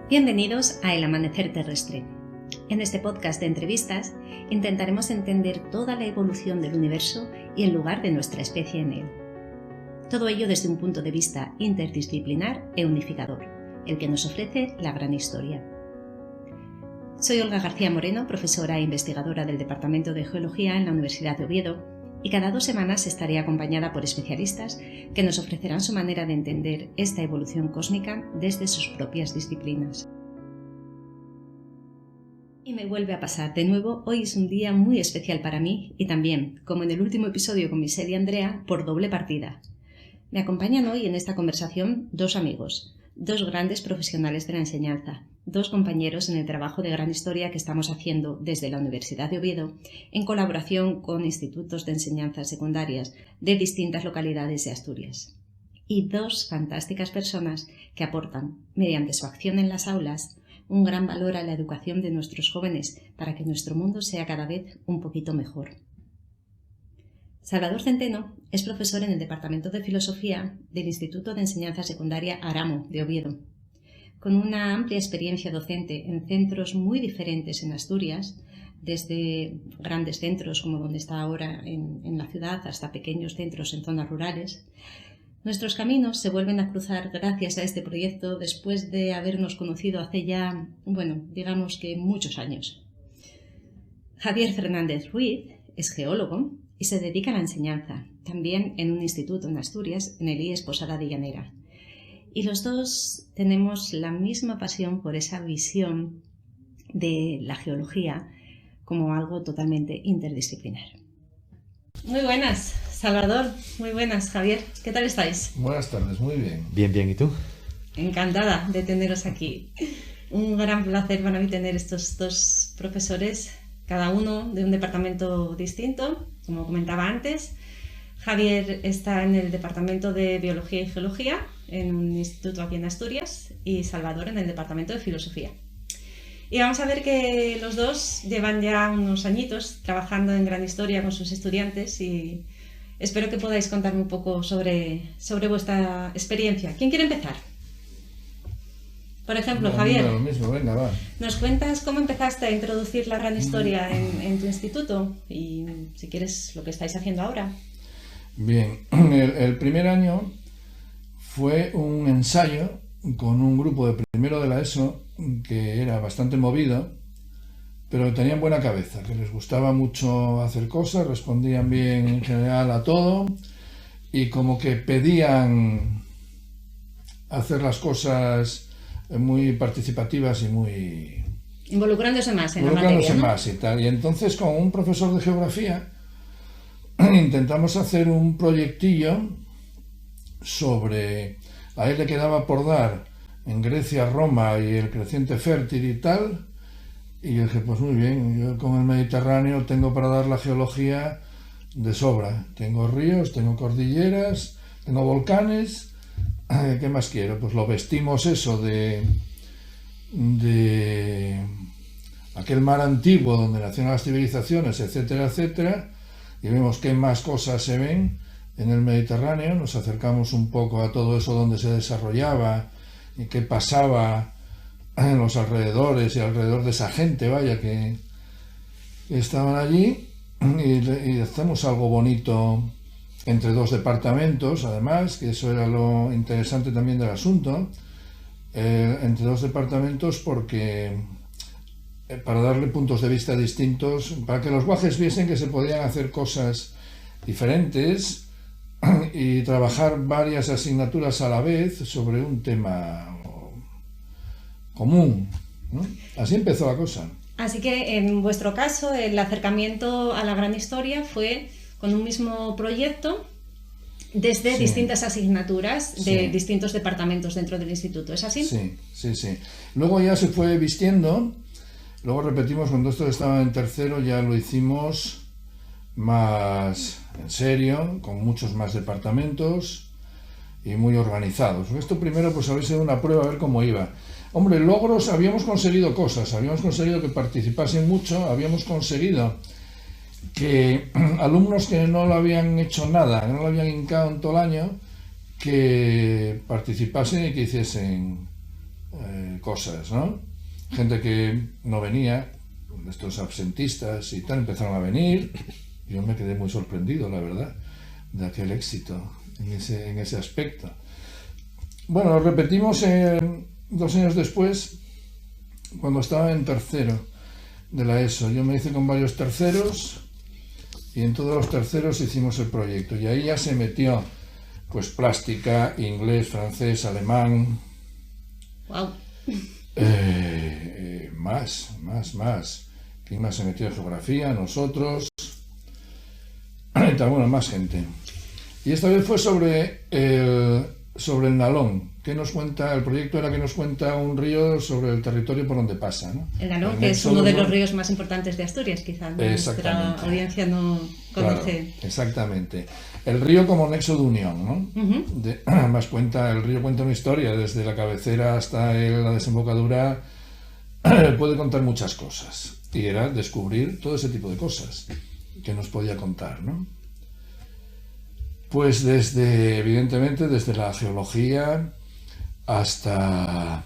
Bienvenidos a El Amanecer Terrestre. En este podcast de entrevistas intentaremos entender toda la evolución del universo y el lugar de nuestra especie en él. Todo ello desde un punto de vista interdisciplinar e unificador, el que nos ofrece la gran historia. Soy Olga García Moreno, profesora e investigadora del Departamento de Geología en la Universidad de Oviedo, y cada 2 semanas estaré acompañada por especialistas que nos ofrecerán su manera de entender esta evolución cósmica desde sus propias disciplinas. Y me vuelve a pasar de nuevo, hoy es un día muy especial para mí y también, como en el último episodio con Michelle y Andrea, por doble partida. Me acompañan hoy en esta conversación 2 amigos, 2 grandes profesionales de la enseñanza, 2 compañeros en el trabajo de gran historia que estamos haciendo desde la Universidad de Oviedo en colaboración con institutos de enseñanza secundarias de distintas localidades de Asturias. Y 2 fantásticas personas que aportan, mediante su acción en las aulas, un gran valor a la educación de nuestros jóvenes para que nuestro mundo sea cada vez un poquito mejor. Salvador Centeno es profesor en el Departamento de Filosofía del Instituto de Enseñanza Secundaria Aramo de Oviedo. Con una amplia experiencia docente en centros muy diferentes en Asturias, desde grandes centros como donde está ahora en la ciudad hasta pequeños centros en zonas rurales, nuestros caminos se vuelven a cruzar gracias a este proyecto después de habernos conocido hace ya, digamos que muchos años. Javier Fernández Ruiz es geólogo y se dedica a la enseñanza, también en un instituto en Asturias, en el IES Posada de Llanera. Y los 2 tenemos la misma pasión por esa visión de la geología como algo totalmente interdisciplinar. Muy buenas, Salvador. Muy buenas, Javier. ¿Qué tal estáis? Buenas tardes, muy bien. Bien, bien. ¿Y tú? Encantada de teneros aquí. Un gran placer para mí tener estos 2 profesores, cada uno de un departamento distinto, como comentaba antes. Javier está en el Departamento de Biología y Geología, en un instituto aquí en Asturias, y Salvador en el Departamento de Filosofía. Y vamos a ver que los 2 llevan ya unos añitos trabajando en gran historia con sus estudiantes y espero que podáis contarme un poco sobre vuestra experiencia. ¿Quién quiere empezar? Por ejemplo, Javier, lo mismo. Venga, va. ¿Nos cuentas cómo empezaste a introducir la gran historia en tu instituto? Y si quieres, lo que estáis haciendo ahora. Bien, el primer año fue un ensayo con un grupo de primero de la ESO que era bastante movido, pero tenían buena cabeza, que les gustaba mucho hacer cosas, respondían bien en general a todo y como que pedían hacer las cosas muy participativas y muy... Involucrándose más en la materia, ¿no? Más y tal. Y entonces con un profesor de geografía intentamos hacer un proyectillo sobre... A él le quedaba por dar en Grecia, Roma y el creciente fértil y tal. Y yo dije, pues muy bien, yo con el Mediterráneo tengo para dar la geología de sobra. Tengo ríos, tengo cordilleras, tengo volcanes... ¿Qué más quiero? Pues lo vestimos eso de aquel mar antiguo donde nacieron las civilizaciones, etcétera, etcétera, y vemos qué más cosas se ven en el Mediterráneo. Nos acercamos un poco a todo eso donde se desarrollaba y qué pasaba en los alrededores y alrededor de esa gente, vaya, que estaban allí, y hacemos algo bonito entre 2 departamentos, además, que eso era lo interesante también del asunto, entre 2 departamentos porque para darle puntos de vista distintos, para que los guajes viesen que se podían hacer cosas diferentes y trabajar varias asignaturas a la vez sobre un tema común, ¿no? Así empezó la cosa. Así que en vuestro caso el acercamiento a la gran historia fue con un mismo proyecto desde distintas asignaturas de distintos departamentos dentro del instituto, ¿es así? Sí. Luego ya se fue vistiendo, luego repetimos cuando estos estaban en tercero, ya lo hicimos más en serio, con muchos más departamentos y muy organizados. Esto primero pues había sido una prueba a ver cómo iba. Hombre, logros, habíamos conseguido cosas, habíamos conseguido que participasen mucho, habíamos conseguido que alumnos que no lo habían hecho nada, que no lo habían hincado en todo el año, que participasen y que hiciesen cosas, ¿no? Gente que no venía, estos absentistas y tal, empezaron a venir. Yo me quedé muy sorprendido, la verdad, de aquel éxito en ese aspecto. Bueno, lo repetimos 2 años después, cuando estaba en tercero de la ESO. Yo me hice con varios terceros y en todos los terceros hicimos el proyecto. Y ahí ya se metió, pues, plástica, inglés, francés, alemán. Wow. Más. ¿Quién más se metió? Geografía, nosotros. Bueno, más gente. Y esta vez fue sobre el Nalón. ¿Qué nos cuenta? El proyecto era que nos cuenta un río sobre el territorio por donde pasa, ¿no? El Nalón, que es uno de los ríos más importantes de Asturias, quizá, ¿no? Nuestra audiencia no conoce. Claro, exactamente. El río como nexo de unión, ¿no? Además el río cuenta una historia, desde la cabecera hasta la desembocadura, puede contar muchas cosas. Y era descubrir todo ese tipo de cosas que nos podía contar, ¿no? Pues evidentemente, desde la geología hasta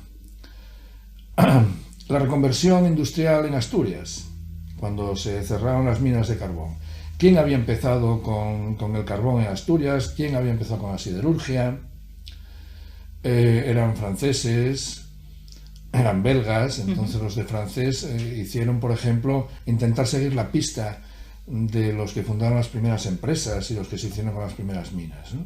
la reconversión industrial en Asturias, cuando se cerraron las minas de carbón. ¿Quién había empezado con el carbón en Asturias? ¿Quién había empezado con la siderurgia? Eran franceses, eran belgas. Entonces los de francés hicieron, por ejemplo, intentar seguir la pista de los que fundaron las primeras empresas y los que se hicieron con las primeras minas, ¿no?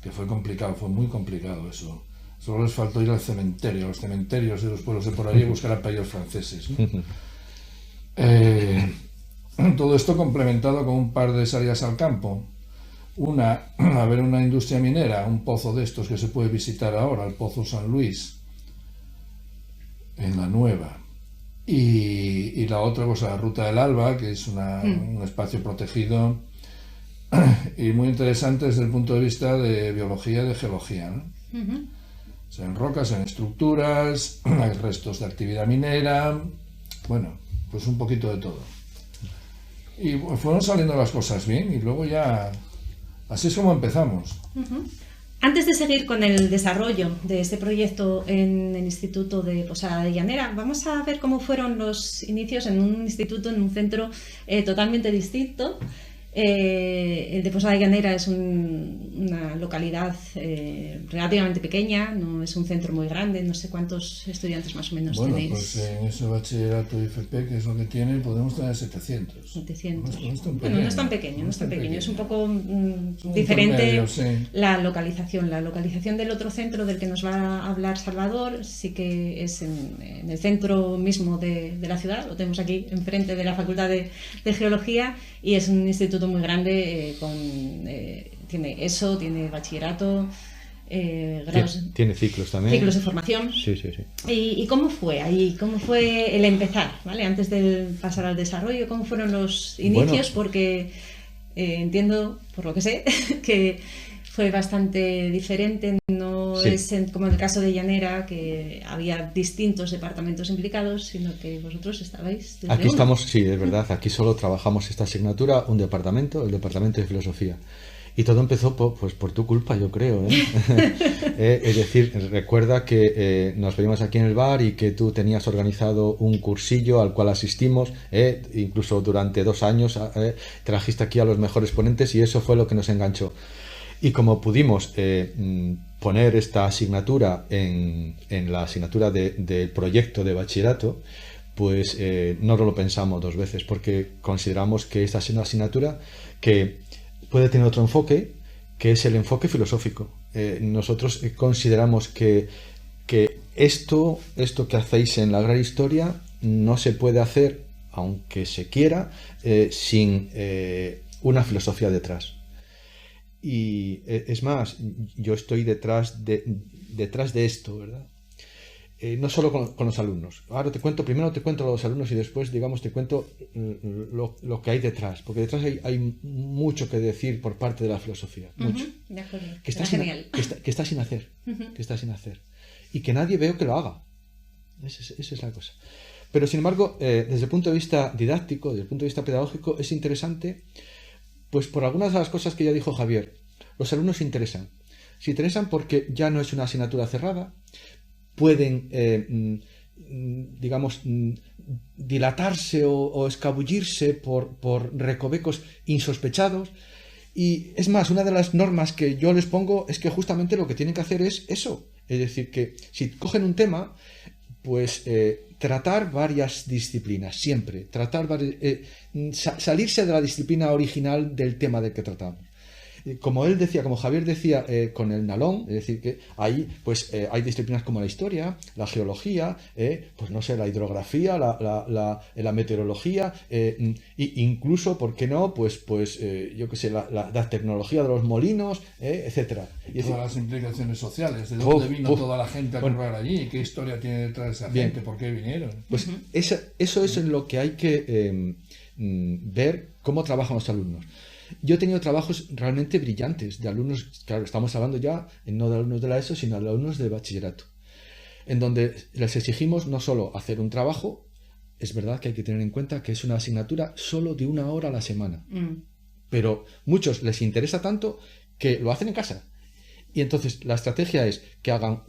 Que fue complicado, fue muy complicado eso. Solo les faltó ir al cementerio, a los cementerios de los pueblos de por ahí, y buscar apellidos franceses, ¿no? Todo esto complementado con un par de salidas al campo. Una, a ver una industria minera, un pozo de estos que se puede visitar ahora, el Pozo San Luis, en la Nueva. Y la otra, pues la Ruta del Alba, que es un espacio protegido y muy interesante desde el punto de vista de biología y de geología, ¿no? O sea, en rocas, en estructuras, hay restos de actividad minera, bueno, pues un poquito de todo. Y fueron saliendo las cosas bien y luego ya, así es como empezamos. Antes de seguir con el desarrollo de este proyecto en el Instituto de Posada de Llanera, vamos a ver cómo fueron los inicios en un instituto, en un centro totalmente distinto. El de Posada de Llanera es una localidad relativamente pequeña, no es un centro muy grande, no sé cuántos estudiantes más o menos tenéis. Bueno, pues en ese bachillerato IFP, que es lo que tiene, podemos tener 700. 700. No es tan bueno, no es tan pequeño, es un poco diferente medio, sí. La localización del otro centro del que nos va a hablar Salvador sí que es en el centro mismo de la ciudad, lo tenemos aquí enfrente de la Facultad de Geología, y es un instituto muy grande, tiene ESO, tiene bachillerato, grados, tiene ciclos también. Ciclos de formación. Sí. ¿Y cómo fue ahí? ¿Cómo fue el empezar? ¿Vale? Antes de pasar al desarrollo, ¿cómo fueron los inicios? Bueno, porque entiendo, por lo que sé, que fue bastante diferente, no sí. Es como en el caso de Llanera, que había distintos departamentos implicados, sino que vosotros estabais desde aquí estamos, sí, es verdad, aquí solo trabajamos esta asignatura, un departamento, el departamento de filosofía. Y todo empezó por tu culpa, yo creo, ¿eh? Es decir, recuerda que nos veíamos aquí en el bar y que tú tenías organizado un cursillo al cual asistimos, incluso durante 2 años trajiste aquí a los mejores ponentes y eso fue lo que nos enganchó. Y como pudimos poner esta asignatura en la asignatura del proyecto de bachillerato, pues no lo pensamos 2 veces, porque consideramos que esta es una asignatura que puede tener otro enfoque, que es el enfoque filosófico. Nosotros consideramos que esto que hacéis en la gran historia no se puede hacer, aunque se quiera, sin una filosofía detrás. Y es más, yo estoy detrás de esto, ¿verdad? No solo con los alumnos. Ahora primero te cuento a los alumnos y después, digamos, te cuento lo que hay detrás. Porque detrás hay mucho que decir por parte de la filosofía. Mucho. De acuerdo. Que está sin hacer. Que está sin hacer. Y que nadie veo que lo haga. Esa es la cosa. Pero, sin embargo, desde el punto de vista didáctico, desde el punto de vista pedagógico, es interesante, pues por algunas de las cosas que ya dijo Javier. Los alumnos se interesan. Se interesan porque ya no es una asignatura cerrada, pueden, digamos, dilatarse o escabullirse por recovecos insospechados. Y es más, una de las normas que yo les pongo es que justamente lo que tienen que hacer es eso. Es decir, que si cogen un tema, pues tratar varias disciplinas, siempre. Salirse de la disciplina original del tema del que tratamos. Como él decía, como Javier decía, con el NALON, es decir, que ahí pues hay disciplinas como la historia, la geología, pues no sé, la hidrografía, la meteorología, incluso, ¿por qué no? Pues yo qué sé, la tecnología de los molinos, etcétera. Y todas las implicaciones sociales, de dónde vino toda la gente a currar allí, qué historia tiene detrás de esa gente, por qué vinieron. Pues eso es en lo que hay que ver cómo trabajan los alumnos. Yo he tenido trabajos realmente brillantes de alumnos, claro, estamos hablando ya no de alumnos de la ESO, sino de alumnos de bachillerato, en donde les exigimos no solo hacer un trabajo, es verdad que hay que tener en cuenta que es una asignatura solo de 1 hora a la semana, pero muchos les interesa tanto que lo hacen en casa. Y entonces la estrategia es que hagan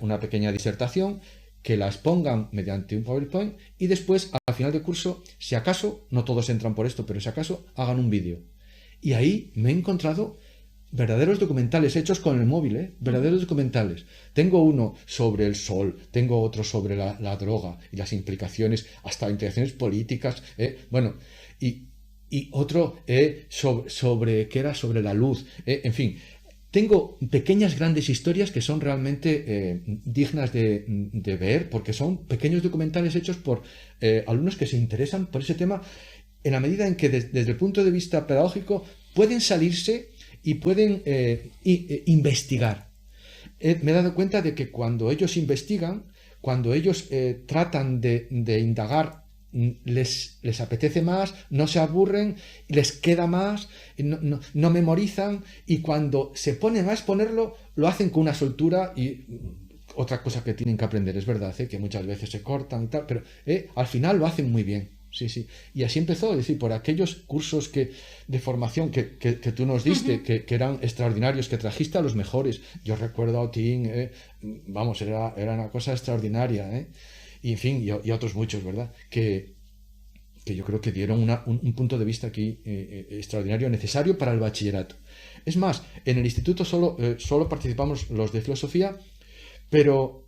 una pequeña disertación, que la expongan mediante un PowerPoint y después, al final del curso, si acaso, no todos entran por esto, pero si acaso, hagan un vídeo. Y ahí me he encontrado verdaderos documentales hechos con el móvil, verdaderos documentales. Tengo uno sobre el sol, tengo otro sobre la droga y las implicaciones, hasta implicaciones políticas, bueno, y otro sobre ¿qué era? Sobre la luz, en fin. Tengo pequeñas grandes historias que son realmente dignas de ver, porque son pequeños documentales hechos por alumnos que se interesan por ese tema, en la medida en que desde el punto de vista pedagógico pueden salirse y pueden investigar. Me he dado cuenta de que cuando ellos investigan, cuando ellos tratan de indagar, les apetece más, no se aburren, les queda más, no memorizan, y cuando se ponen a exponerlo, lo hacen con una soltura. Y otra cosa que tienen que aprender, es verdad, que muchas veces se cortan y tal, pero al final lo hacen muy bien. Sí. Y así empezó, es decir, por aquellos cursos de formación que tú nos diste, que eran extraordinarios, que trajiste a los mejores. Yo recuerdo a Otín, vamos, era una cosa extraordinaria, y en fin, y otros muchos, ¿verdad? Que yo creo que dieron un punto de vista aquí extraordinario, necesario para el bachillerato. Es más, en el instituto solo participamos los de filosofía, pero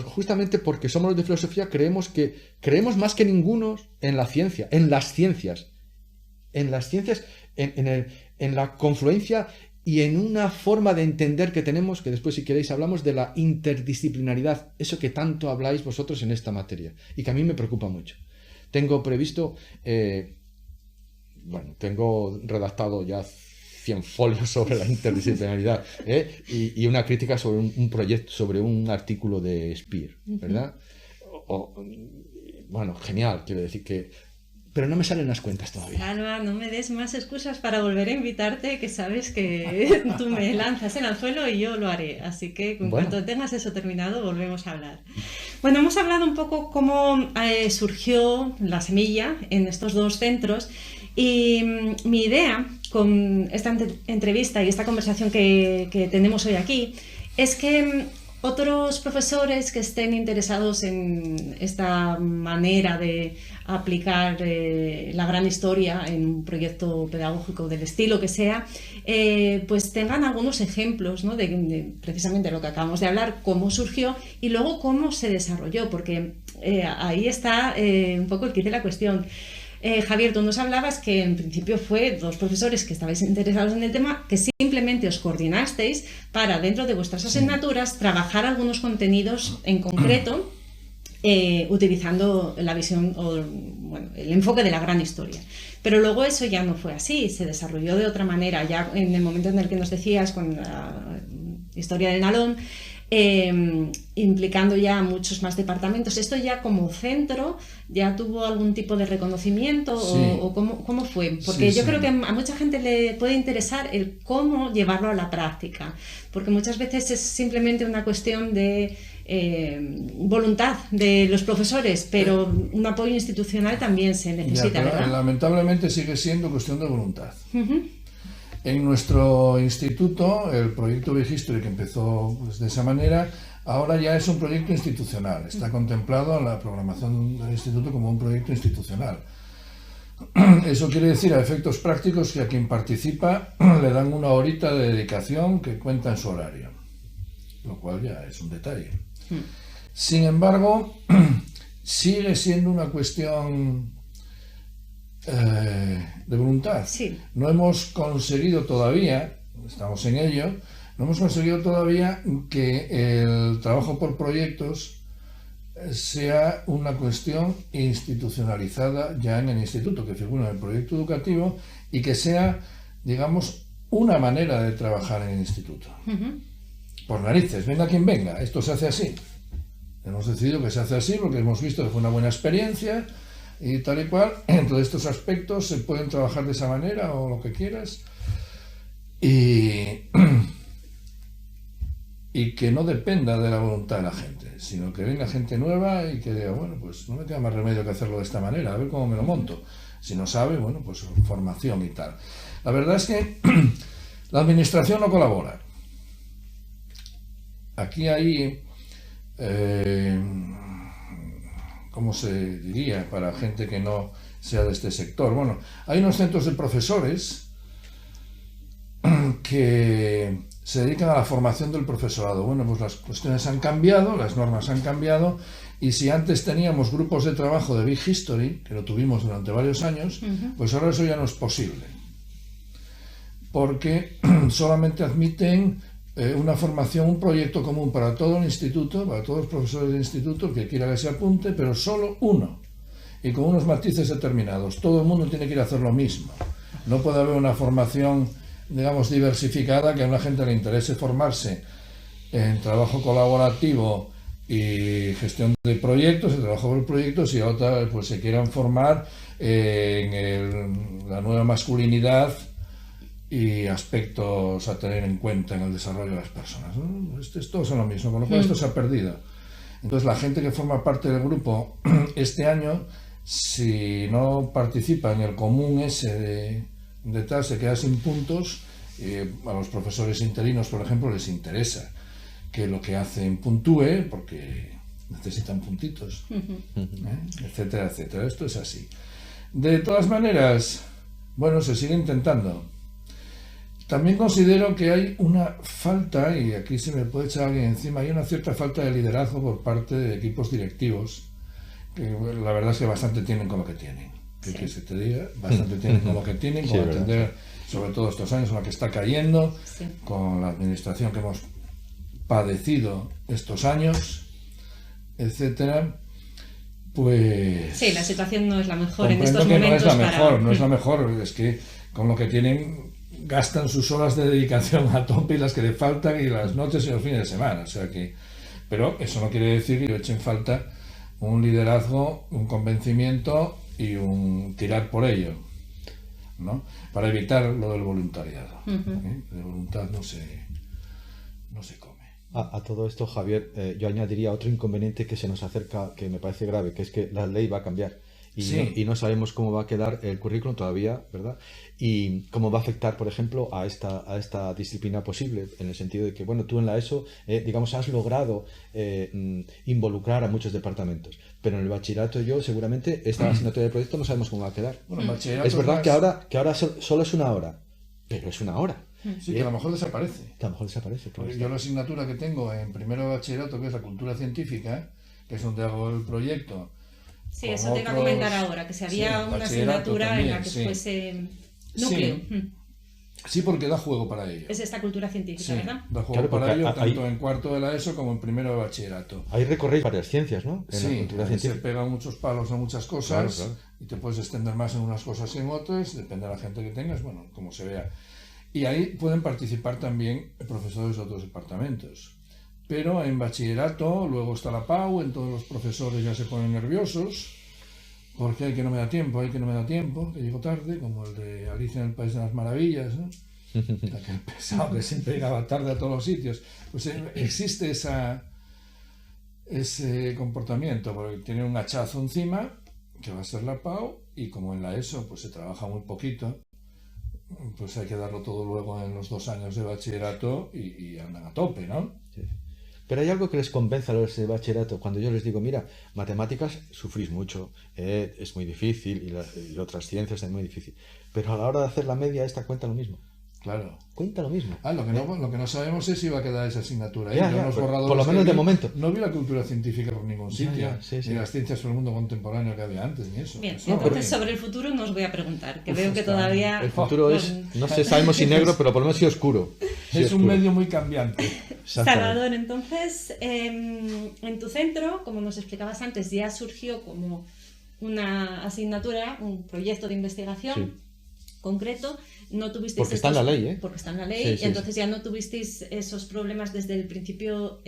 justamente porque somos los de filosofía creemos más que ninguno en la ciencia, en las ciencias, en la confluencia y en una forma de entender que tenemos, que después, si queréis, hablamos de la interdisciplinaridad, eso que tanto habláis vosotros en esta materia y que a mí me preocupa mucho. Tengo previsto, tengo redactado ya 100 folios sobre la interdisciplinaridad, y una crítica sobre un proyecto, sobre un artículo de Speer, ¿verdad? Bueno, genial, quiero decir que... Pero no me salen las cuentas todavía. Alba, no me des más excusas para volver a invitarte, que sabes que tú me lanzas el anzuelo y yo lo haré. Así que en cuanto tengas eso terminado, volvemos a hablar. Bueno, hemos hablado un poco cómo surgió la semilla en estos dos centros, y mi idea con esta entrevista y esta conversación que tenemos hoy aquí es que otros profesores que estén interesados en esta manera de aplicar la gran historia en un proyecto pedagógico del estilo que sea, pues tengan algunos ejemplos, ¿no? de precisamente lo que acabamos de hablar, cómo surgió y luego cómo se desarrolló, porque ahí está un poco el quid de la cuestión. Javier, tú nos hablabas que en principio fue dos profesores que estabais interesados en el tema, que simplemente os coordinasteis para, dentro de vuestras asignaturas, trabajar algunos contenidos en concreto, utilizando la visión o el enfoque de la gran historia. Pero luego eso ya no fue así, se desarrolló de otra manera. Ya en el momento en el que nos decías con la historia del NALON, implicando ya muchos más departamentos, ¿esto ya como centro ya tuvo algún tipo de reconocimiento? Sí. ¿O cómo fue? Porque yo creo que a mucha gente le puede interesar el cómo llevarlo a la práctica, porque muchas veces es simplemente una cuestión de voluntad de los profesores, pero un apoyo institucional también se necesita, ¿verdad? Lamentablemente sigue siendo cuestión de voluntad. En nuestro instituto, el proyecto Big History, que empezó pues, de esa manera, ahora ya es un proyecto institucional, está contemplado en la programación del instituto como un proyecto institucional. Eso quiere decir, a efectos prácticos, que a quien participa le dan una horita de dedicación que cuenta en su horario, lo cual ya es un detalle. Sin embargo, sigue siendo una cuestión de voluntad. Sí. No hemos conseguido todavía, estamos en ello, no hemos conseguido todavía que el trabajo por proyectos sea una cuestión institucionalizada ya en el instituto, que figura en el proyecto educativo y que sea, digamos, una manera de trabajar en el instituto. Por narices, venga quien venga, esto se hace así. Hemos decidido que se hace así porque hemos visto que fue una buena experiencia y tal y cual. En todos estos aspectos se pueden trabajar de esa manera o lo que quieras. Y que no dependa de la voluntad de la gente, sino que venga gente nueva y que diga, bueno, pues no me queda más remedio que hacerlo de esta manera, a ver cómo me lo monto. Si no sabe, bueno, pues formación y tal. La verdad es que la administración no colabora. Aquí hay, ¿cómo se diría para gente que no sea de este sector? Bueno, hay unos centros de profesores que se dedican a la formación del profesorado. Bueno, pues las cuestiones han cambiado, las normas han cambiado, y si antes teníamos grupos de trabajo de Big History, que lo tuvimos durante varios años, pues ahora eso ya no es posible. Porque solamente admiten una formación, un proyecto común para todo el instituto, para todos los profesores del instituto, que quiera que se apunte, pero solo uno, y con unos matices determinados. Todo el mundo tiene que ir a hacer lo mismo. No puede haber una formación, digamos, diversificada, que a una gente le interese formarse en trabajo colaborativo y gestión de proyectos, el trabajo por proyectos, y a otra pues se quieran formar en la nueva masculinidad y aspectos a tener en cuenta en el desarrollo de las personas, ¿no? Todos son lo mismo, con lo cual esto se ha perdido. Entonces la gente que forma parte del grupo este año, si no participa en el común ese de tal, se queda sin puntos. A los profesores interinos, por ejemplo, les interesa que lo que hacen puntúe, porque necesitan puntitos, etcétera, etcétera. Esto es así. De todas maneras, bueno, se sigue intentando. También considero que hay una falta, y aquí se me puede echar alguien encima, hay una cierta falta de liderazgo por parte de equipos directivos, que la verdad es que bastante tienen con lo que tienen. Sí. Que se te diga, bastante tienen con lo que tienen, con atender sobre todo estos años en los que está cayendo, con la administración que hemos padecido estos años, etcétera. Pues sí, la situación no es la mejor en estos que momentos. No es la mejor, no es la mejor, es que con lo que tienen gastan sus horas de dedicación a tope, y las que le faltan, y las noches y los fines de semana, o sea que, pero eso no quiere decir que le echen falta un liderazgo, un convencimiento y un tirar por ello, ¿no? Para evitar lo del voluntariado. De voluntad no se come. A todo esto, Javier, yo añadiría otro inconveniente que se nos acerca, que me parece grave, que es que la ley va a cambiar y no sabemos cómo va a quedar el currículum todavía, ¿verdad? Y cómo va a afectar, por ejemplo, a esta disciplina posible, en el sentido de que, bueno, tú en la ESO, digamos, has logrado involucrar a muchos departamentos, pero en el bachillerato seguramente esta asignatura de proyecto no sabemos cómo va a quedar. Bueno, es verdad que ahora solo es una hora, pero es una hora. Sí, que a lo mejor desaparece. Que a lo mejor desaparece. Yo la asignatura que tengo en primero de bachillerato, que es la cultura científica, que es donde hago el proyecto. Sí, eso te iba a comentar ahora, que si había una asignatura también, en la que fuese núcleo. Sí, porque da juego para ello. Es esta cultura científica, ¿verdad? Da juego para ello, tanto en cuarto de la ESO como en primero de bachillerato. Ahí recorréis varias ciencias, ¿no? Sí, se pegan muchos palos a muchas cosas, y te puedes extender más en unas cosas que en otras, depende de la gente que tengas, bueno, como se vea. Y ahí pueden participar también profesores de otros departamentos. Pero en bachillerato, luego está la PAU, en todos los profesores ya se ponen nerviosos, porque hay que no me da tiempo, que llego tarde, como el de Alicia en el País de las Maravillas, ¿no? Aquel pesado que siempre llegaba tarde a todos los sitios. Pues existe ese comportamiento, porque tiene un hachazo encima, que va a ser la PAU, y como en la ESO pues se trabaja muy poquito, pues hay que darlo todo luego en los 2 años de bachillerato y andan a tope, ¿no? Sí. Pero hay algo que les convence a los de bachillerato. Cuando yo les digo, mira, matemáticas sufrís mucho, es muy difícil, y otras ciencias es muy difícil. Pero a la hora de hacer la media, esta cuenta lo mismo. Claro. Cuenta lo mismo. Lo que no sabemos es si va a quedar esa asignatura. Por lo menos de momento. No vi la cultura científica por ningún sitio, ni las ciencias por el mundo contemporáneo que había antes, ni eso. Bien, entonces sobre el futuro no os voy a preguntar, que veo que todavía... El futuro es, no sé, sabemos si negro, pero por lo menos sí oscuro. Es un medio muy cambiante. Salvador, entonces, en tu centro, como nos explicabas antes, ya surgió como una asignatura, un proyecto de investigación concreto. No tuvisteis porque está en la ley, Porque está en la ley, y entonces ya no tuvisteis esos problemas desde el principio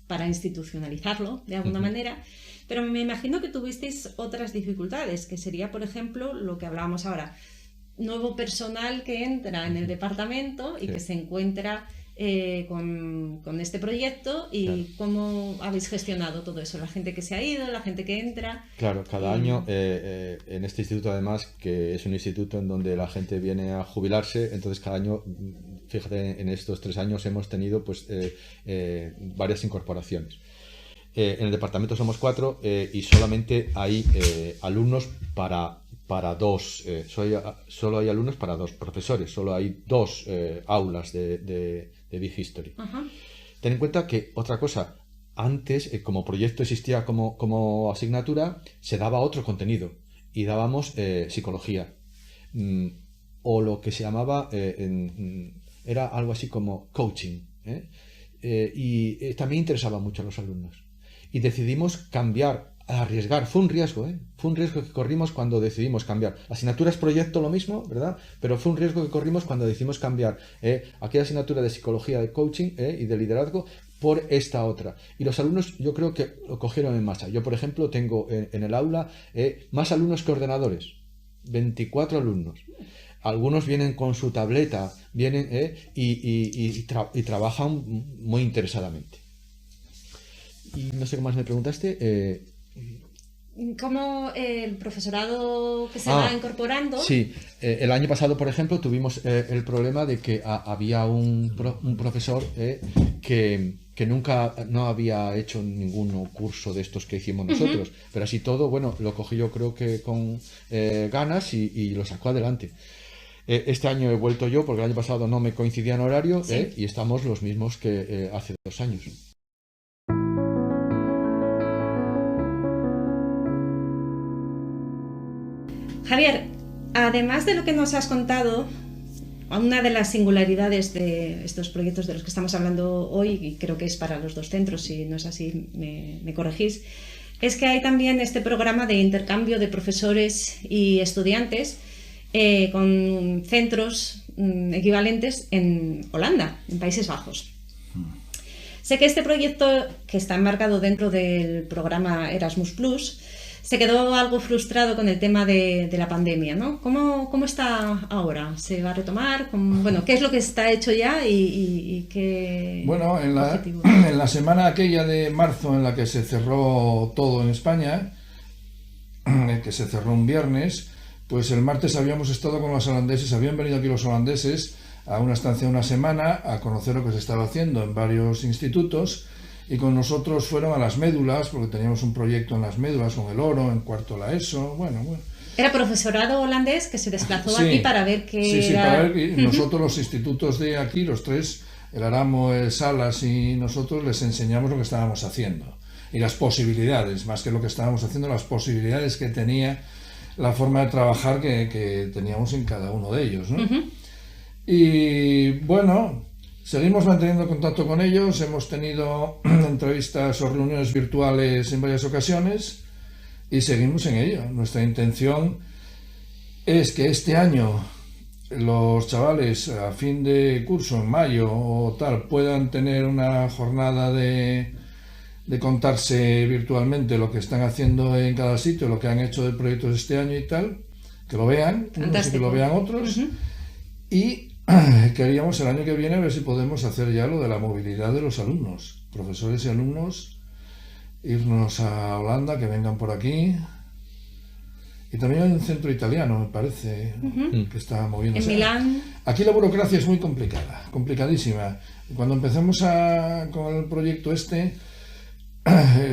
para institucionalizarlo de alguna manera, pero me imagino que tuvisteis otras dificultades, que sería, por ejemplo, lo que hablábamos ahora, nuevo personal que entra en el departamento y que se encuentra con este proyecto, y cómo habéis gestionado todo eso, la gente que se ha ido, la gente que entra. Claro, cada año en este instituto, además, que es un instituto en donde la gente viene a jubilarse, entonces cada año, fíjate, en estos 3 años hemos tenido pues varias incorporaciones. En el departamento somos 4 y solamente hay alumnos para 2, solo hay alumnos para 2 profesores, solo hay 2 aulas de Big History. Ten en cuenta que otra cosa, antes como proyecto existía como asignatura, se daba otro contenido y dábamos psicología, o lo que se llamaba, era algo así como coaching, y también interesaba mucho a los alumnos. Y decidimos cambiar, arriesgar, fue un riesgo que corrimos cuando decidimos cambiar. La asignatura es proyecto lo mismo, ¿verdad? Pero fue un riesgo que corrimos cuando decidimos cambiar aquella asignatura de psicología, de coaching y de liderazgo por esta otra. Y los alumnos, yo creo que lo cogieron en masa. Yo, por ejemplo, tengo en el aula más alumnos que ordenadores, 24 alumnos. Algunos vienen con su tableta, vienen y trabajan muy interesadamente. Y no sé qué más me preguntaste. ¿Cómo el profesorado que se va incorporando? Sí, el año pasado, por ejemplo, tuvimos el problema de que había un profesor que nunca no había hecho ningún curso de estos que hicimos nosotros, pero así todo, bueno, lo cogí yo creo que con ganas y lo sacó adelante. Este año he vuelto yo porque el año pasado no me coincidía en horario y estamos los mismos que hace 2 años. Javier, además de lo que nos has contado, una de las singularidades de estos proyectos de los que estamos hablando hoy, y creo que es para los 2 centros, si no es así me corregís, es que hay también este programa de intercambio de profesores y estudiantes con centros equivalentes en Holanda, en Países Bajos. Sé que este proyecto, que está enmarcado dentro del programa Erasmus+, se quedó algo frustrado con el tema de la pandemia, ¿no? ¿Cómo está ahora? ¿Se va a retomar? Bueno, ¿qué es lo que está hecho ya y qué Bueno, en la semana aquella de marzo en la que se cerró todo en España, que se cerró un viernes, pues el martes habíamos estado con los holandeses, habían venido aquí los holandeses a una estancia de una semana a conocer lo que se estaba haciendo en varios institutos. Y con nosotros fueron a las médulas, porque teníamos un proyecto en las médulas con el oro, en cuarto la ESO, bueno. Era profesorado holandés que se desplazó aquí para ver qué era... para ver, y nosotros los institutos de aquí, los 3, el Aramo, el Salas y nosotros les enseñamos lo que estábamos haciendo. Y las posibilidades, más que lo que estábamos haciendo, las posibilidades que tenía la forma de trabajar que teníamos en cada uno de ellos, ¿no? Y bueno... Seguimos manteniendo contacto con ellos, hemos tenido entrevistas o reuniones virtuales en varias ocasiones y seguimos en ello. Nuestra intención es que este año los chavales a fin de curso, en mayo o tal, puedan tener una jornada de contarse virtualmente lo que están haciendo en cada sitio, lo que han hecho de proyectos este año y tal, que lo vean, unos y que lo vean otros, y queríamos el año que viene a ver si podemos hacer ya lo de la movilidad de los alumnos, profesores y alumnos, irnos a Holanda, que vengan por aquí Y también hay un centro italiano, me parece, que está moviéndose. En Milán. Aquí la burocracia es muy complicada, complicadísima. Cuando empezamos con el proyecto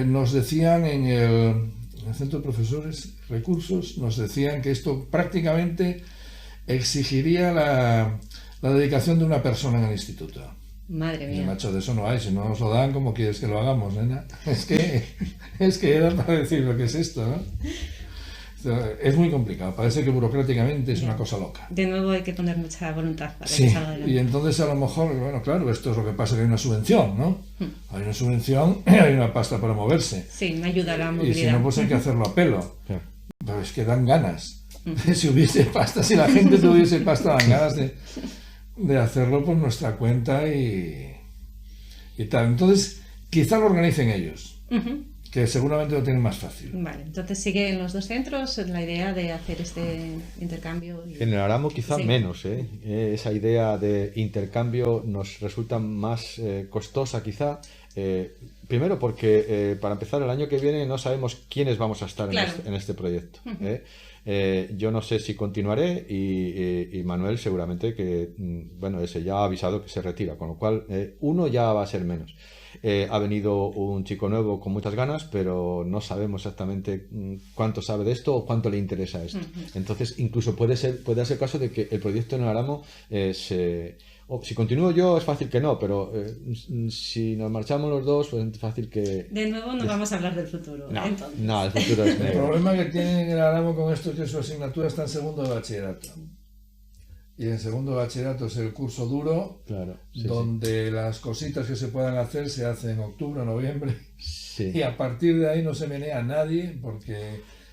nos decían en el Centro de Profesores Recursos, nos decían que esto prácticamente exigiría la dedicación de una persona en el instituto. Madre mía. Y, macho, de eso no hay, si no nos lo dan, ¿cómo quieres que lo hagamos, nena? Es que era para decir lo que es esto, ¿no? Es muy complicado, parece que burocráticamente es una cosa loca. De nuevo hay que poner mucha voluntad para Sí, que salga adelante. Y entonces a lo mejor, bueno, claro, esto es lo que pasa, que hay una subvención, ¿no? Hay una subvención y hay una pasta para moverse. Sí, me ayuda a la Y movilidad. si no, pues hay que hacerlo a pelo. Claro. Pero es que dan ganas. Si hubiese pasta, si la gente tuviese pasta, dan ganas de hacerlo por nuestra cuenta y tal. Entonces, quizá lo organicen ellos, que seguramente lo tienen más fácil. Vale, entonces sigue en los dos centros la idea de hacer este intercambio. En el Aramo quizá Sí. menos, ¿eh? Esa idea de intercambio nos resulta más costosa quizá. Primero porque para empezar el año que viene no sabemos quiénes vamos a estar Claro. en este proyecto. Yo no sé si continuaré y Manuel seguramente que, bueno, ese ya ha avisado que se retira, con lo cual uno ya va a ser menos. Ha venido un chico nuevo con muchas ganas, pero no sabemos exactamente cuánto sabe de esto o cuánto le interesa esto. Entonces, incluso puede darse caso de que el proyecto en el Aramo si continúo yo es fácil que no, pero si nos marchamos los dos, pues es fácil que... De nuevo no vamos a hablar del futuro. No, entonces. no, el futuro es El negro. problema que tienen el Aramo con esto es que su asignatura está en segundo de bachillerato. Y en segundo de bachillerato es el curso duro, Claro, sí, donde las cositas que se puedan hacer se hacen en octubre o noviembre. sí. Y a partir de ahí no se menea a nadie porque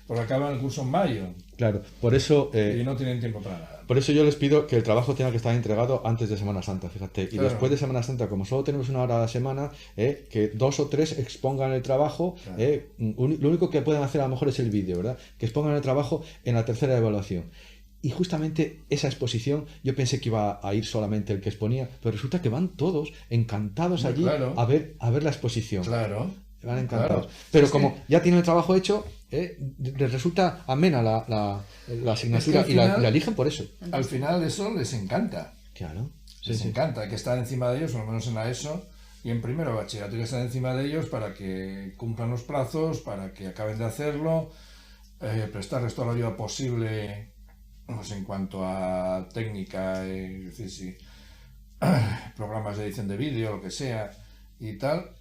acaban el curso en mayo Claro, por eso... y no tienen tiempo para nada. Por eso yo les pido que el trabajo tenga que estar entregado antes de Semana Santa, fíjate. Y Claro. después de Semana Santa, como solo tenemos una hora a la semana, que 2 o 3 expongan el trabajo. Claro. Lo único que pueden hacer a lo mejor es el vídeo, ¿verdad? Que expongan el trabajo en la tercera evaluación. Y justamente esa exposición, yo pensé que iba a ir solamente el que exponía, pero resulta que van todos encantados Muy allí claro. a ver la exposición. Claro. Van encantados. Claro. Pero Es como que- ya tienen el trabajo hecho, les resulta amena la asignatura Es que al y final- la eligen por eso. Al final eso les encanta. Claro. Sí, Les sí. encanta, hay que estar encima de ellos, por lo menos en la ESO y en primero de bachillerato, hay que estar encima de ellos para que cumplan los plazos, para que acaben de hacerlo, prestarles toda la ayuda posible, pues, en cuanto a técnica, es decir, si, programas de edición de vídeo, lo que sea y tal,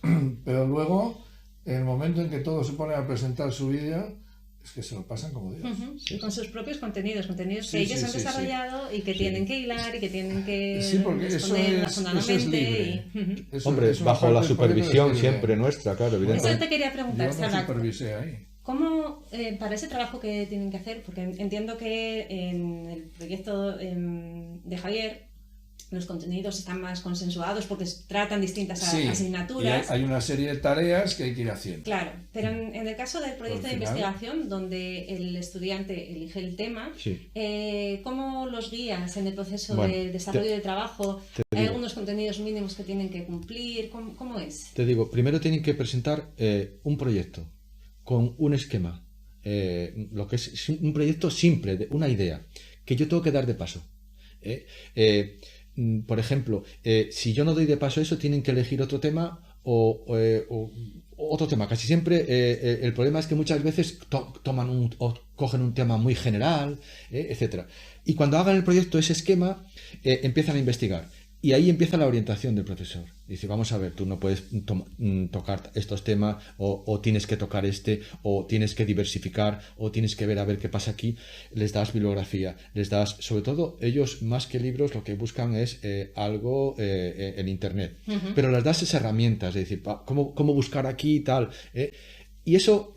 pero luego, en el momento en que todos se ponen a presentar su vídeo, es que se lo pasan como Dios. Y con sus propios contenidos Sí, que ellos sí, han sí, desarrollado y que tienen que hilar y que tienen que Sí, porque eso exponer es razonadamente. libre. Eso Hombre, es una bajo la parte del proyecto supervisión que es libre. siempre nuestra, claro, Eso evidentemente. te quería preguntar, Yo no Sara, supervisé ahí. ¿cómo, para ese trabajo que tienen que hacer, porque entiendo que en el proyecto de Javier los contenidos están más consensuados porque tratan distintas Sí, y asignaturas. hay una serie de tareas que hay que ir haciendo. Claro, pero en el caso del proyecto de Al final- investigación, donde el estudiante elige el tema, Sí. ¿cómo los guías en el proceso Bueno, de desarrollo del trabajo? te ¿Hay digo. algunos contenidos mínimos que tienen que cumplir? ¿Cómo es? Te digo, primero tienen que presentar un proyecto con un esquema, lo que es un proyecto simple, una idea, que yo tengo que dar de paso. Por ejemplo, si yo no doy de paso eso, tienen que elegir otro tema o otro tema. Casi siempre el problema es que muchas veces cogen un tema muy general, etcétera. Y cuando hagan el proyecto, ese esquema, empiezan a investigar. Y ahí empieza la orientación del profesor. Dice, vamos a ver, tú no puedes tocar estos temas, o tienes que tocar o tienes que diversificar, o tienes que ver a ver qué pasa aquí. Les das bibliografía, les das, sobre todo, ellos más que libros lo que buscan es algo en Internet. Pero les das esas herramientas, es decir, cómo buscar aquí y tal. Y eso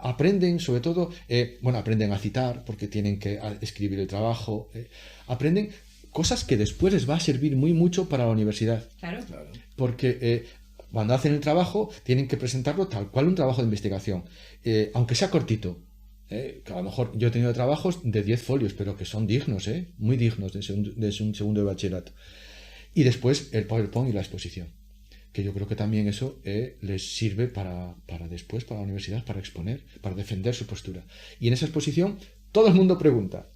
aprenden, sobre todo, aprenden a citar, porque tienen que escribir el trabajo, aprenden cosas que después les va a servir mucho para la universidad. Claro. Claro. Porque cuando hacen el trabajo tienen que presentarlo tal cual un trabajo de investigación, aunque sea cortito. Que a lo mejor yo he tenido trabajos de 10 folios, pero que son dignos, muy dignos de un segundo de bachillerato. Y después el PowerPoint y la exposición, que yo creo que también eso les sirve para después, para la universidad, para exponer, para defender su postura. Y en esa exposición todo el mundo pregunta.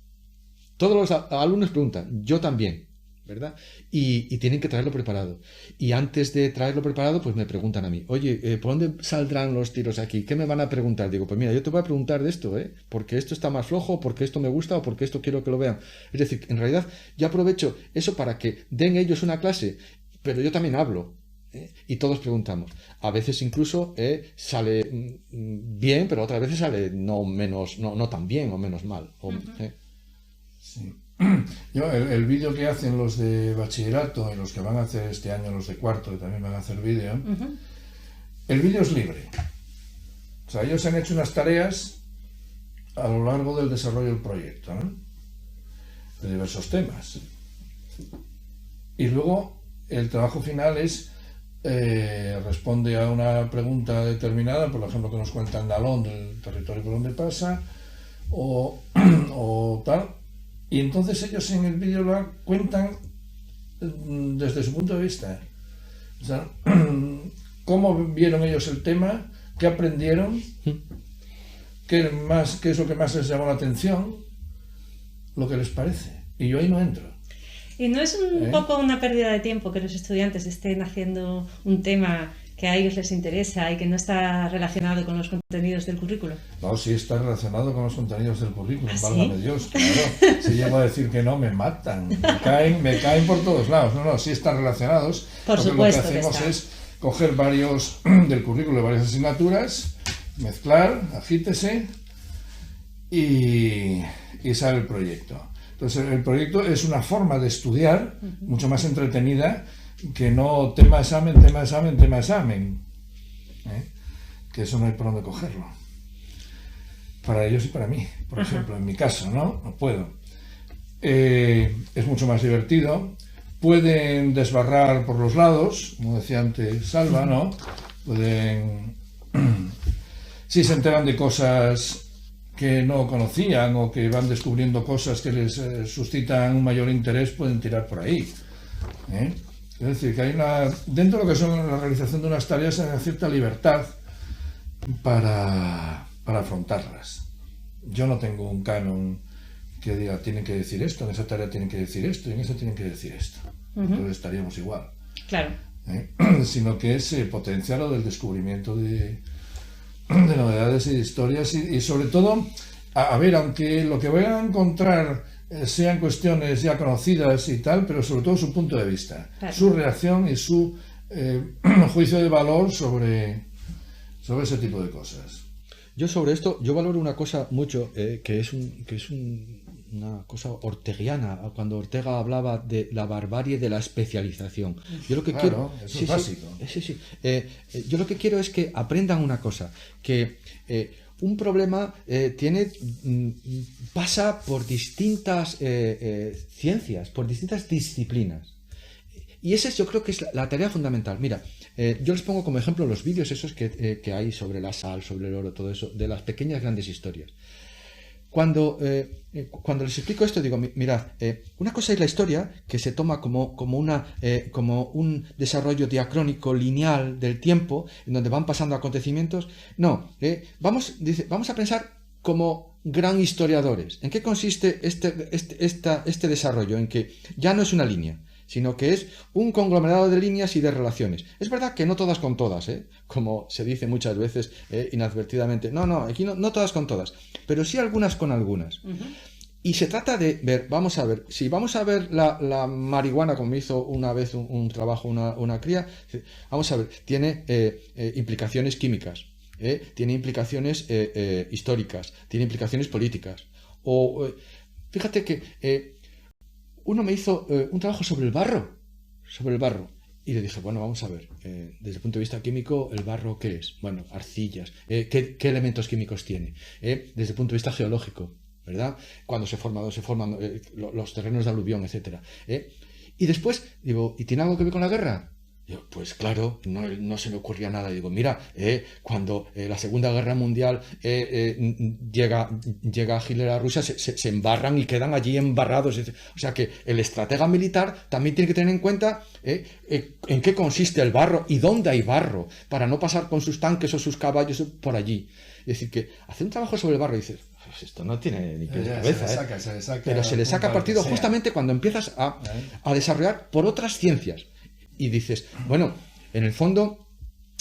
Todos los alumnos preguntan, yo también, ¿verdad? Y tienen que traerlo preparado. Y antes de traerlo preparado, pues me preguntan a mí, oye, ¿por dónde saldrán los tiros aquí? ¿Qué me van a preguntar? Digo, pues mira, yo te voy a preguntar de esto, porque esto está más flojo, porque esto me gusta o porque esto quiero que lo vean. Es decir, en realidad yo aprovecho eso para que den ellos una clase, pero yo también hablo. Y todos preguntamos. A veces incluso sale bien, pero otras veces sale no tan bien o menos mal. Sí. Yo, el vídeo que hacen los de bachillerato y los que van a hacer este año los de cuarto, que también van a hacer vídeo, el vídeo es libre. O sea, ellos han hecho unas tareas a lo largo del desarrollo del proyecto, ¿no? De diversos temas. Y luego el trabajo final es responde a una pregunta determinada, por ejemplo, que nos cuenta el Nalón del territorio por donde pasa, o tal. Y entonces ellos en el vídeo lo cuentan desde su punto de vista. O sea, cómo vieron ellos el tema, qué aprendieron, qué es lo que más les llamó la atención, lo que les parece. Y yo ahí no entro. ¿Y no es un poco una pérdida de tiempo que los estudiantes estén haciendo un tema que a ellos les interesa y que no está relacionado con los contenidos del currículo? No, sí está relacionado con los contenidos del currículum, ¿Ah, válgame sí? Dios, claro. Si llego a decir que no, me matan, me caen por todos lados. No, sí están relacionados. Por porque supuesto lo que hacemos está. es coger varios del currículo de varias asignaturas, mezclar, agítese y sale el proyecto. Entonces el proyecto es una forma de estudiar mucho más entretenida que no tema, examen, tema, examen, tema, examen. Que eso no hay por dónde cogerlo. Para ellos y para mí, por ejemplo, en mi caso, ¿no? No puedo. Es mucho más divertido. Pueden desbarrar por los lados, como decía antes Salva, ¿no? Pueden... si se enteran de cosas que no conocían o que van descubriendo cosas que les suscitan un mayor interés, pueden tirar por ahí. Es decir, que hay dentro de lo que son la realización de unas tareas, hay una cierta libertad para afrontarlas. Yo no tengo un canon que diga, tienen que decir esto, en esa tarea tienen que decir esto, y en esa tienen que decir esto. Entonces estaríamos igual. Claro. Sino que es potenciar lo del descubrimiento de novedades y de historias y sobre todo, a ver, aunque lo que vayan a encontrar sean cuestiones ya conocidas y tal, pero sobre todo su punto de vista, claro, su reacción y su juicio de valor sobre ese tipo de cosas. Yo sobre esto, yo valoro una cosa mucho, que es una cosa orteguiana, cuando Ortega hablaba de la barbarie de la especialización. Yo lo que claro, quiero, eso es básico. Yo lo que quiero es que aprendan una cosa, que un problema pasa por distintas ciencias, por distintas disciplinas. Y esa yo creo que es la tarea fundamental. Mira, yo les pongo como ejemplo los vídeos esos que hay sobre la sal, sobre el oro, todo eso, de las pequeñas grandes historias. Cuando les explico esto, digo, mirad, una cosa es la historia, que se toma como un desarrollo diacrónico lineal del tiempo, en donde van pasando acontecimientos. No, vamos a pensar como gran historiadores. ¿En qué consiste este desarrollo? En que ya no es una línea, sino que es un conglomerado de líneas y de relaciones. Es verdad que no todas con todas, como se dice muchas veces inadvertidamente. No, aquí no todas con todas, pero sí algunas con algunas. Y se trata de ver, vamos a ver, si vamos a ver la marihuana, como hizo una vez un trabajo una cría, vamos a ver, tiene implicaciones químicas, tiene implicaciones históricas, tiene implicaciones políticas. Fíjate que uno me hizo un trabajo sobre el barro, y le dije, bueno, vamos a ver, desde el punto de vista químico, ¿el barro qué es? Bueno, arcillas, ¿qué elementos químicos tiene? Desde el punto de vista geológico, ¿verdad? Cuando se forman los terrenos de aluvión, etcétera. Y después, digo, ¿y tiene algo que ver con la guerra? Digo, pues claro, no se me ocurría nada. Digo, mira, cuando la Segunda Guerra Mundial llega Hitler a Rusia, se embarran y quedan allí embarrados. O sea que el estratega militar también tiene que tener en cuenta en qué consiste el barro y dónde hay barro, para no pasar con sus tanques o sus caballos por allí. Es decir, que hacer un trabajo sobre el barro, y dices, pues esto no tiene ni pies ni Ya, cabeza. se le saca Pero se le saca punto al partido que sea. justamente cuando empiezas a desarrollar por otras ciencias. Y dices, bueno, en el fondo,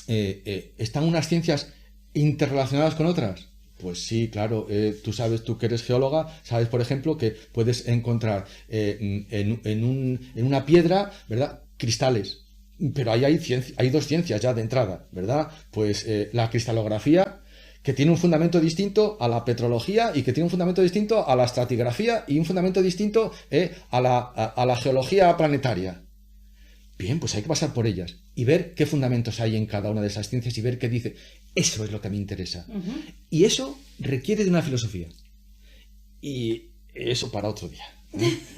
¿están unas ciencias interrelacionadas con otras? Pues sí, claro, tú que eres geóloga, sabes, por ejemplo, que puedes encontrar en una piedra, ¿verdad?, cristales. Pero ahí hay dos ciencias ya de entrada, ¿verdad? Pues la cristalografía, que tiene un fundamento distinto a la petrología y que tiene un fundamento distinto a la estratigrafía y un fundamento distinto a la geología planetaria. Bien, pues hay que pasar por ellas y ver qué fundamentos hay en cada una de esas ciencias y ver qué dice. Eso es lo que me interesa. Y eso requiere de una filosofía. Y eso para otro día.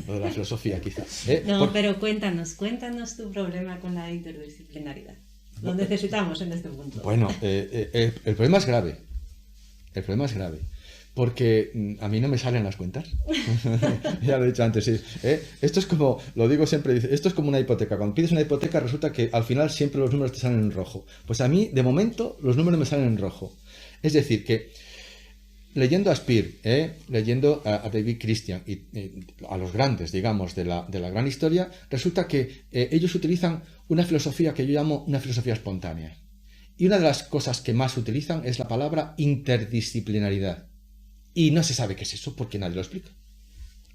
Lo de la filosofía, quizás. Pero cuéntanos tu problema con la interdisciplinaridad. Lo necesitamos en este punto. Bueno, el problema es grave. El problema es grave. Porque a mí no me salen las cuentas. Ya lo he dicho antes, sí. Esto es como, lo digo siempre, esto es como una hipoteca. Cuando pides una hipoteca resulta que al final siempre los números te salen en rojo. Pues a mí, de momento, los números me salen en rojo. Es decir, que leyendo a Speer, leyendo a David Christian y a los grandes, digamos, de la gran historia, resulta que ellos utilizan una filosofía que yo llamo una filosofía espontánea. Y una de las cosas que más utilizan es la palabra interdisciplinaridad. Y no se sabe qué es eso porque nadie lo explica.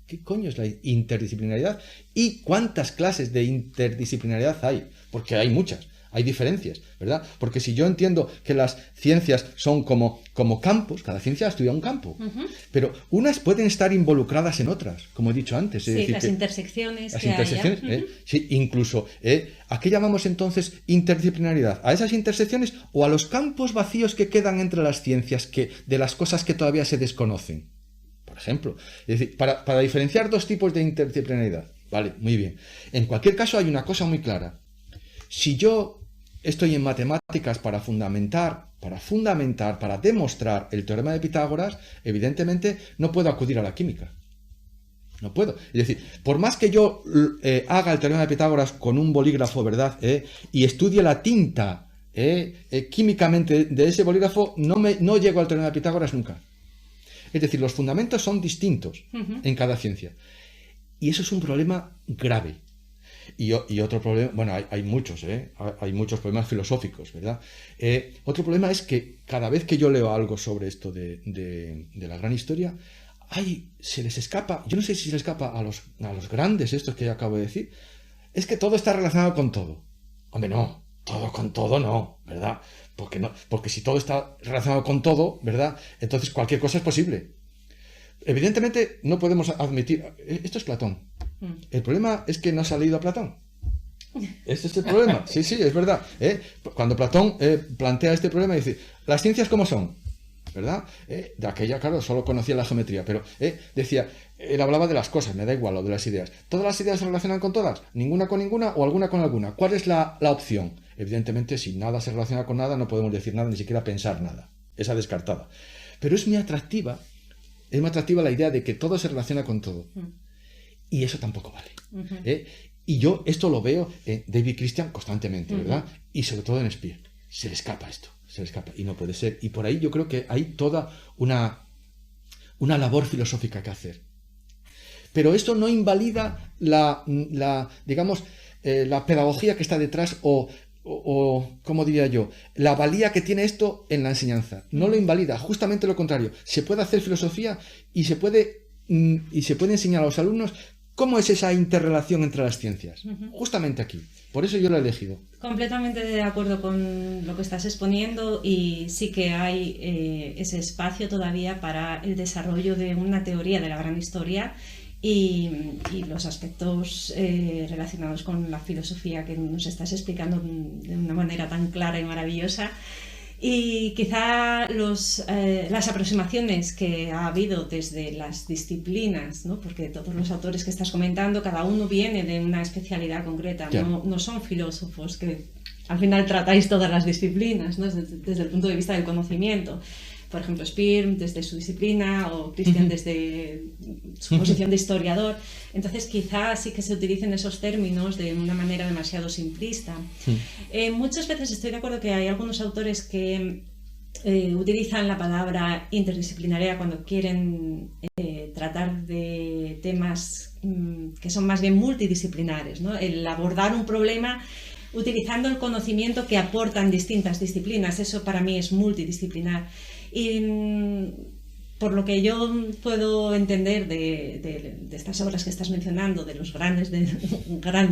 ¿Qué coño es la interdisciplinaridad? ¿Y cuántas clases de interdisciplinaridad hay? Porque hay muchas, hay diferencias, ¿verdad? Porque si yo entiendo que las ciencias son como campos, cada ciencia estudia un campo, pero unas pueden estar involucradas en otras, como he dicho antes. Sí, decir, las intersecciones las que intersecciones, haya. Sí, incluso, ¿a qué llamamos entonces interdisciplinaridad? ¿A esas intersecciones o a los campos vacíos que quedan entre las ciencias de las cosas que todavía se desconocen? Por ejemplo, es decir, para diferenciar dos tipos de interdisciplinaridad. Vale, muy bien. En cualquier caso hay una cosa muy clara. Si yo estoy en matemáticas para demostrar el teorema de Pitágoras, evidentemente no puedo acudir a la química. No puedo. Es decir, por más que yo haga el teorema de Pitágoras con un bolígrafo, ¿verdad?, y estudie la tinta químicamente de ese bolígrafo, no llego al teorema de Pitágoras nunca. Es decir, los fundamentos son distintos en cada ciencia. Y eso es un problema grave. Y otro problema, bueno, hay muchos, hay muchos problemas filosóficos, ¿verdad? Otro problema es que cada vez que yo leo algo sobre esto de la gran historia, se les escapa, yo no sé si se les escapa a los grandes estos que acabo de decir, es que todo está relacionado con todo. Hombre, no, todo con todo no, ¿verdad? Porque si todo está relacionado con todo, ¿verdad?, entonces cualquier cosa es posible. Evidentemente no podemos admitir, esto es Platón. El problema es que no se ha leído a Platón. Este es el problema. Sí, es verdad. Cuando Platón plantea este problema, dice, ¿las ciencias cómo son? ¿Verdad? De aquella, claro, solo conocía la geometría, pero decía, él hablaba de las cosas, me da igual lo de las ideas. ¿Todas las ideas se relacionan con todas? ¿Ninguna con ninguna o alguna con alguna? ¿Cuál es la opción? Evidentemente, si nada se relaciona con nada, no podemos decir nada, ni siquiera pensar nada. Esa descartada. Pero es muy atractiva la idea de que todo se relaciona con todo. Y eso tampoco vale. Y yo esto lo veo en David Christian constantemente, ¿verdad? Y sobre todo en Speer. Se le escapa esto, y no puede ser. Y por ahí yo creo que hay toda una labor filosófica que hacer. Pero esto no invalida la pedagogía que está detrás o ¿cómo diría yo?, la valía que tiene esto en la enseñanza. No lo invalida, justamente lo contrario. Se puede hacer filosofía y se puede enseñar a los alumnos cómo es esa interrelación entre las ciencias. Justamente aquí. Por eso yo lo he elegido. Completamente de acuerdo con lo que estás exponiendo y sí que hay ese espacio todavía para el desarrollo de una teoría de la gran historia y los aspectos relacionados con la filosofía que nos estás explicando de una manera tan clara y maravillosa. Y quizá las aproximaciones que ha habido desde las disciplinas, ¿no? Porque todos los autores que estás comentando, cada uno viene de una especialidad concreta, no son filósofos que al final tratáis todas las disciplinas, ¿no? desde el punto de vista del conocimiento. Por ejemplo, Speer desde su disciplina o Christian desde su posición de historiador. Entonces quizás sí que se utilicen esos términos de una manera demasiado simplista. Muchas veces estoy de acuerdo que hay algunos autores que utilizan la palabra interdisciplinaria cuando quieren tratar de temas que son más bien multidisciplinares, ¿no? El abordar un problema utilizando el conocimiento que aportan distintas disciplinas, eso para mí es multidisciplinar. Y por lo que yo puedo entender de estas obras que estás mencionando, de los grandes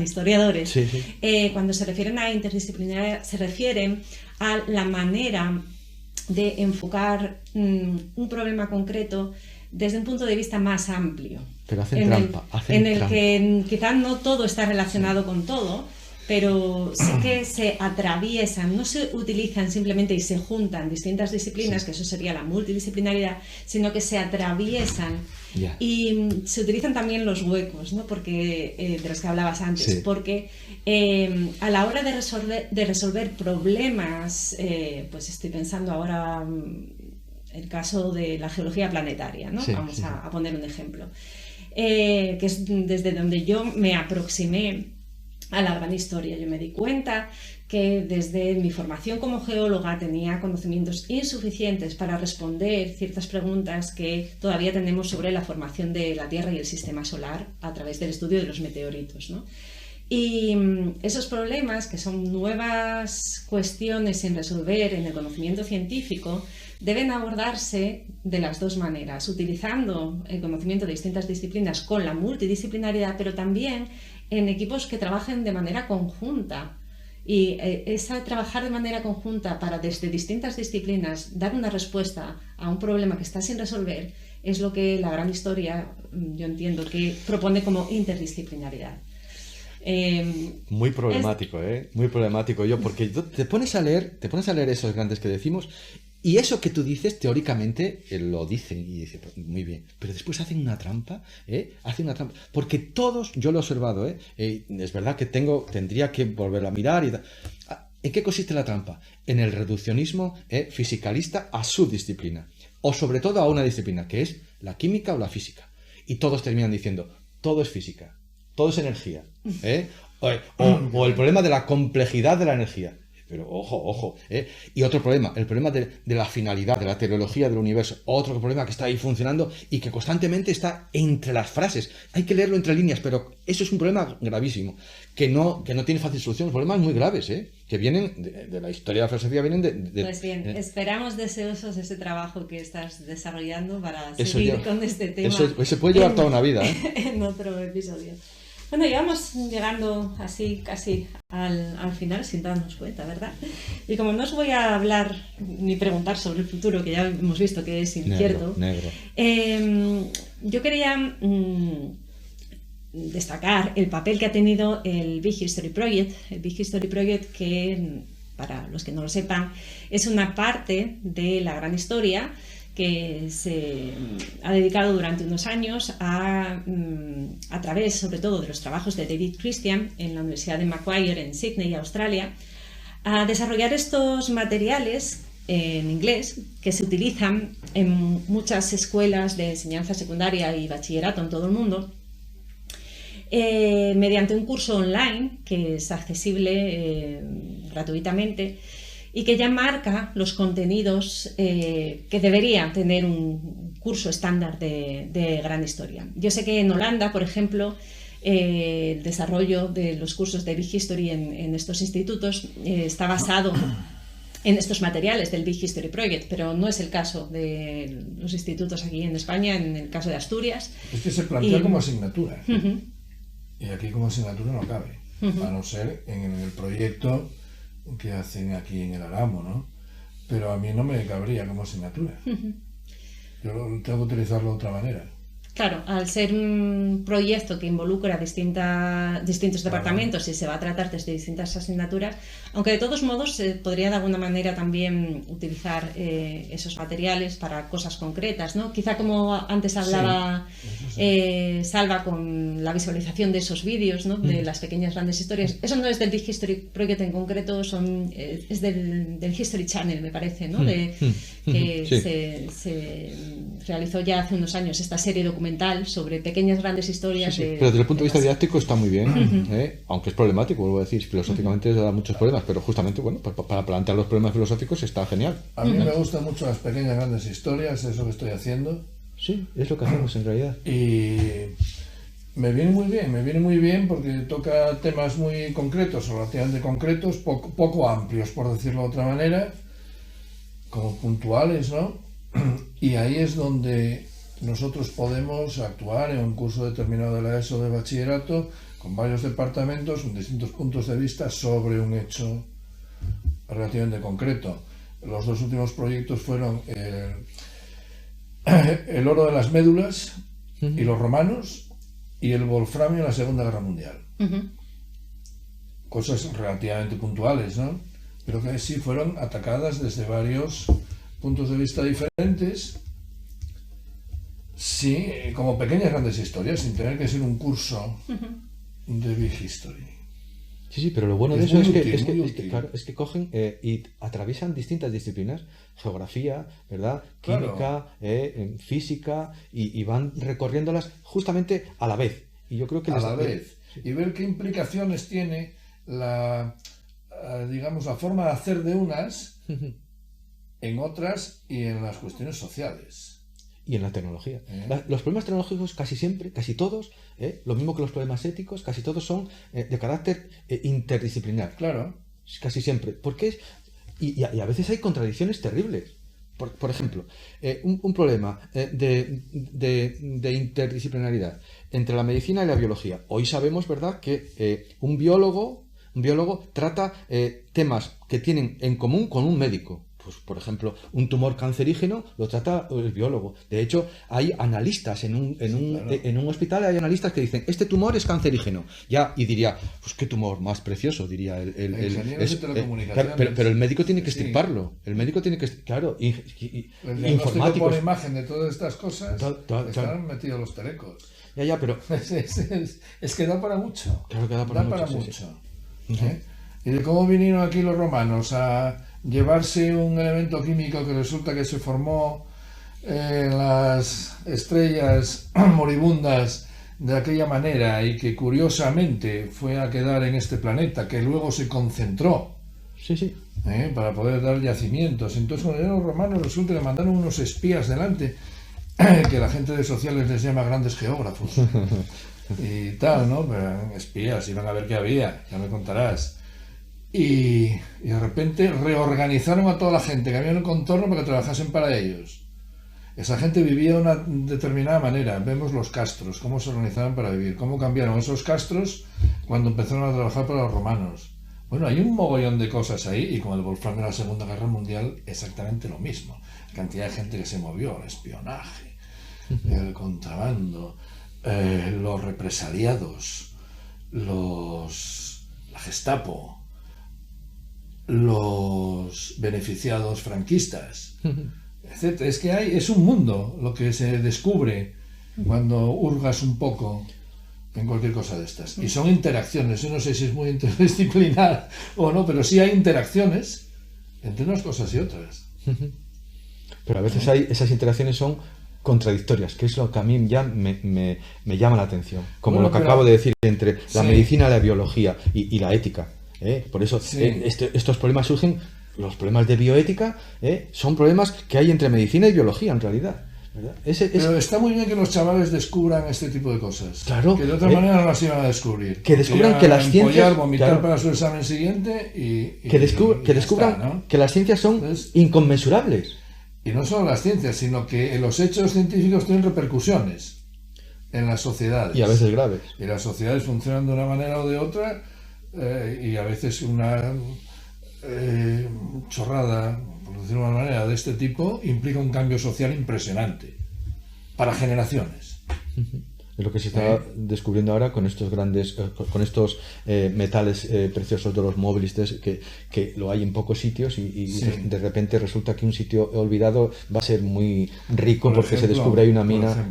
historiadores, sí, sí. Cuando se refieren a interdisciplinaria se refieren a la manera de enfocar un problema concreto desde un punto de vista más amplio. Pero hacen trampa. En el que quizás no todo está relacionado con todo, pero sí que se atraviesan, no se utilizan simplemente y se juntan distintas disciplinas, sí, que eso sería la multidisciplinaridad, sino que se atraviesan. Yeah. Y se utilizan también los huecos, ¿no? Porque, de los que hablabas antes, sí, porque a la hora de resolver problemas, pues estoy pensando ahora el caso de la geología planetaria, ¿no? Sí, Vamos sí, a poner un ejemplo, que es desde donde yo me aproximé a la gran historia. Yo me di cuenta que desde mi formación como geóloga tenía conocimientos insuficientes para responder ciertas preguntas que todavía tenemos sobre la formación de la Tierra y el sistema solar a través del estudio de los meteoritos, ¿no? Y esos problemas, que son nuevas cuestiones sin resolver en el conocimiento científico, deben abordarse de las dos maneras, utilizando el conocimiento de distintas disciplinas con la multidisciplinaridad, pero también en equipos que trabajen de manera conjunta. Y trabajar de manera conjunta para desde distintas disciplinas dar una respuesta a un problema que está sin resolver es lo que la gran historia, yo entiendo, que propone como interdisciplinaridad. Muy problemático, muy problemático porque te pones a leer esos grandes que decimos, y eso que tú dices teóricamente lo dicen y dice muy bien, pero después hacen una trampa, porque todos, yo lo he observado, es verdad que tendría que volverlo a mirar y tal. ¿En qué consiste la trampa? En el reduccionismo fisicalista a su disciplina, o sobre todo a una disciplina que es la química o la física, y todos terminan diciendo todo es física, todo es energía, o el problema de la complejidad de la energía. Pero ojo, y otro problema, el problema de la finalidad, de la teleología del universo, otro problema que está ahí funcionando y que constantemente está entre las frases. Hay que leerlo entre líneas, pero eso es un problema gravísimo, que no tiene fácil solución. Problemas muy graves, que vienen de la historia de la filosofía, vienen Pues bien, esperamos deseosos ese trabajo que estás desarrollando para seguir con este tema. Eso se puede llevar toda una vida, en otro episodio. Bueno, íbamos llegando así casi al final sin darnos cuenta, ¿verdad? Y como no os voy a hablar ni preguntar sobre el futuro, que ya hemos visto que es incierto, negro. Yo quería destacar el papel que ha tenido el Big History Project. El Big History Project, que para los que no lo sepan, es una parte de la gran historia que se ha dedicado durante unos años a través, sobre todo, de los trabajos de David Christian en la Universidad de Macquarie en Sydney, Australia, a desarrollar estos materiales en inglés que se utilizan en muchas escuelas de enseñanza secundaria y bachillerato en todo el mundo, mediante un curso online que es accesible gratuitamente, y que ya marca los contenidos que debería tener un curso estándar de gran historia. Yo sé que en Holanda, por ejemplo, el desarrollo de los cursos de Big History en estos institutos está basado en estos materiales del Big History Project, pero no es el caso de los institutos aquí en España, en el caso de Asturias. Es que se plantea como asignatura, y aquí como asignatura no cabe, a no ser en el proyecto que hacen aquí en el Aramo, ¿no? Pero a mí no me cabría como asignatura. Yo tengo que utilizarlo de otra manera. Claro, al ser un proyecto que involucra distintos departamentos y se va a tratar desde distintas asignaturas, aunque de todos modos se podría de alguna manera también utilizar esos materiales para cosas concretas, ¿no? Quizá como antes hablaba Salva con la visualización de esos vídeos, ¿no? De las pequeñas grandes historias. Eso no es del Big History Project en concreto, es del History Channel, me parece, ¿no? Que se realizó ya hace unos años esta serie documental documental sobre pequeñas grandes historias. Pero desde el punto de vista didáctico está muy bien, aunque es problemático, vuelvo a decir, filosóficamente da muchos problemas, pero justamente, bueno, para plantear los problemas filosóficos está genial. A mí me gustan mucho las pequeñas grandes historias, es lo que estoy haciendo. Sí, es lo que hacemos en realidad. Y me viene muy bien porque toca temas muy concretos, relativamente concretos, poco amplios, por decirlo de otra manera, como puntuales, ¿no? Y ahí es donde nosotros podemos actuar en un curso determinado de la ESO de bachillerato, con varios departamentos, con distintos puntos de vista sobre un hecho relativamente concreto. Los dos últimos proyectos fueron el oro de las médulas y los romanos, y el wolframio en la Segunda Guerra Mundial. Cosas relativamente puntuales, ¿no? Pero que sí fueron atacadas desde varios puntos de vista diferentes, sí, como pequeñas grandes historias, sin tener que ser un curso de Big History. Sí, pero lo bueno de eso es que cogen y atraviesan distintas disciplinas, geografía, ¿verdad? Química, física, y van recorriéndolas justamente a la vez. Y yo creo que a la vez. Y ver qué implicaciones tiene la forma de hacer de unas en otras y en las cuestiones sociales. Y en la tecnología. Los problemas tecnológicos casi siempre, casi todos, lo mismo que los problemas éticos, casi todos son de carácter interdisciplinar. Claro. Casi siempre. Porque y a veces hay contradicciones terribles. Por ejemplo, un problema de interdisciplinaridad entre la medicina y la biología. Hoy sabemos, ¿verdad?, que un biólogo trata temas que tienen en común con un médico. Pues, por ejemplo, un tumor cancerígeno lo trata el biólogo. De hecho, hay analistas en un hospital, hay analistas que dicen, este tumor es cancerígeno. Y diría, pues qué tumor más precioso, diría pero el médico tiene que extirparlo. El médico tiene que, claro, informáticos. Por imagen de todas estas cosas, están metidos los telecos. Pero es que da para mucho. Claro que da para mucho. Sí. ¿Y de cómo vinieron aquí los romanos a llevarse un elemento químico que resulta que se formó en las estrellas moribundas de aquella manera y que curiosamente fue a quedar en este planeta, que luego se concentró para poder dar yacimientos? Entonces, cuando llegaron los romanos, resulta que mandaron unos espías delante, que la gente de sociales les llama grandes geógrafos y tal, ¿no? Pero eran espías, iban a ver qué había, ya me contarás. Y de repente reorganizaron a toda la gente que había en el contorno para que trabajasen para ellos. Esa gente vivía de una determinada manera. Vemos los castros, cómo se organizaban para vivir, cómo cambiaron esos castros cuando empezaron a trabajar para los romanos. Bueno, hay un mogollón de cosas ahí, y como el wolframio de la Segunda Guerra Mundial, exactamente lo mismo. La cantidad de gente que se movió, el espionaje, el contrabando, los represaliados, la Gestapo, los beneficiados franquistas, etc. Es que es un mundo lo que se descubre cuando hurgas un poco en cualquier cosa de estas. Y son interacciones. Yo no sé si es muy interdisciplinar o no, pero sí hay interacciones entre unas cosas y otras. Pero a veces esas interacciones son contradictorias, que es lo que a mí ya me llama la atención. Como lo que acabo de decir, entre la medicina, la biología y la ética. Por eso estos problemas surgen, los problemas de bioética, son problemas que hay entre medicina y biología en realidad, ¿verdad? Pero está muy bien que los chavales descubran este tipo de cosas, claro, que de otra manera no las iban a descubrir, que descubran que las ciencias, vomitar para su examen siguiente y que descubran ¿no? que las ciencias son inconmensurables, y no solo las ciencias, sino que los hechos científicos tienen repercusiones en las sociedades, y a veces graves, y las sociedades funcionan de una manera o de otra. Y a veces una chorrada, por decirlo de una manera, de este tipo implica un cambio social impresionante para generaciones. Es lo que se está descubriendo ahora con estos grandes, con estos metales preciosos de los móviles, que lo hay en pocos sitios y de repente resulta que un sitio olvidado va a ser muy rico porque se descubre ahí una mina.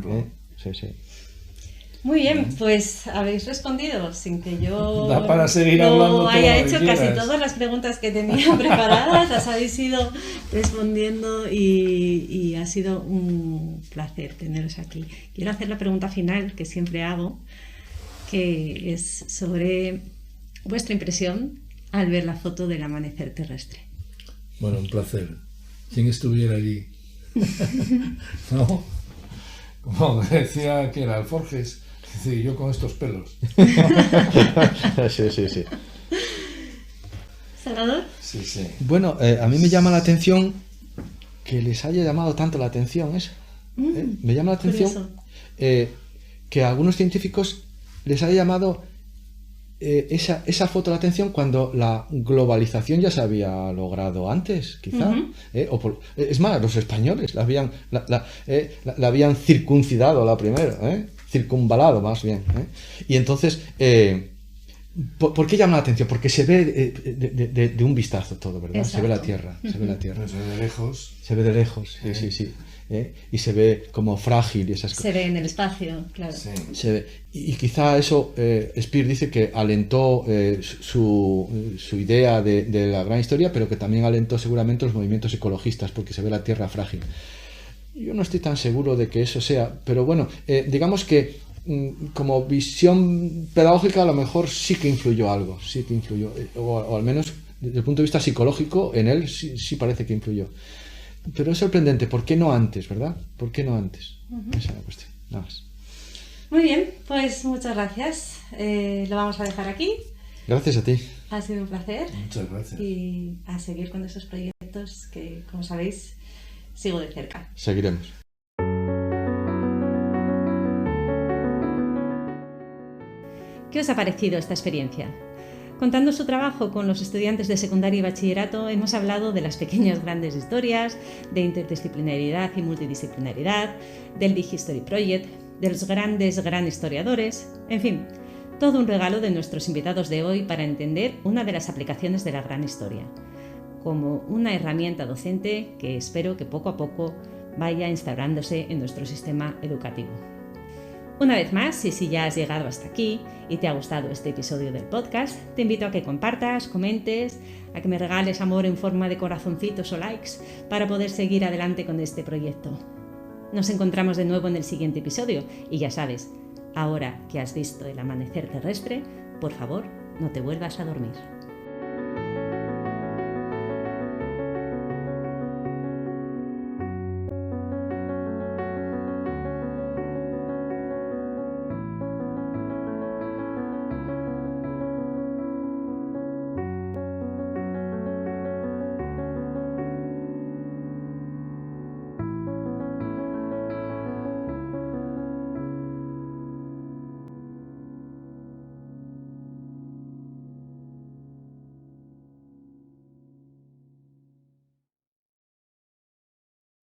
Muy bien, pues habéis respondido sin que yo Da para seguir hablando haya todo lo hecho que casi quieras. todas las preguntas que tenía preparadas, las habéis ido respondiendo y ha sido un placer teneros aquí. Quiero hacer la pregunta final que siempre hago, que es sobre vuestra impresión al ver la foto del amanecer terrestre. Bueno, un placer. ¿Quién estuviera allí? ¿No? Como decía que era Alforges, dice, yo con estos pelos. Sí. ¿Salvador? Sí. Bueno, a mí me llama la atención que les haya llamado tanto la atención eso. Me llama la atención que a algunos científicos les haya llamado esa foto la atención cuando la globalización ya se había logrado antes, quizá. Es más, los españoles la habían circuncidado la primera, circunvalado más bien. Y entonces, ¿por qué llama la atención? Porque se ve de un vistazo todo, ¿verdad? Exacto. Se ve la Tierra, se ve la Tierra. Se ve de lejos. Se ve de lejos, sí. Y se ve como frágil y esas cosas. Se ve en el espacio, claro. Sí. Se ve. Y quizá eso, Speer dice que alentó su idea de la gran historia, pero que también alentó seguramente los movimientos ecologistas, porque se ve la Tierra frágil. Yo no estoy tan seguro de que eso sea, pero bueno, digamos que como visión pedagógica a lo mejor sí que influyó algo, o al menos desde el punto de vista psicológico en él sí parece que influyó. Pero es sorprendente, ¿por qué no antes, verdad? ¿Por qué no antes? Esa es la cuestión, nada más. Muy bien, pues muchas gracias. Lo vamos a dejar aquí. Gracias a ti. Ha sido un placer. Muchas gracias. Y a seguir con esos proyectos que, como sabéis, sigo de cerca. Seguiremos. ¿Qué os ha parecido esta experiencia? Contando su trabajo con los estudiantes de secundaria y bachillerato, hemos hablado de las pequeñas grandes historias, de interdisciplinariedad y multidisciplinaridad, del Big History Project, de los grandes gran historiadores, en fin, todo un regalo de nuestros invitados de hoy para entender una de las aplicaciones de la gran historia, como una herramienta docente que espero que poco a poco vaya instaurándose en nuestro sistema educativo. Una vez más, y si ya has llegado hasta aquí y te ha gustado este episodio del podcast, te invito a que compartas, comentes, a que me regales amor en forma de corazoncitos o likes para poder seguir adelante con este proyecto. Nos encontramos de nuevo en el siguiente episodio y ya sabes, ahora que has visto el amanecer terrestre, por favor, no te vuelvas a dormir.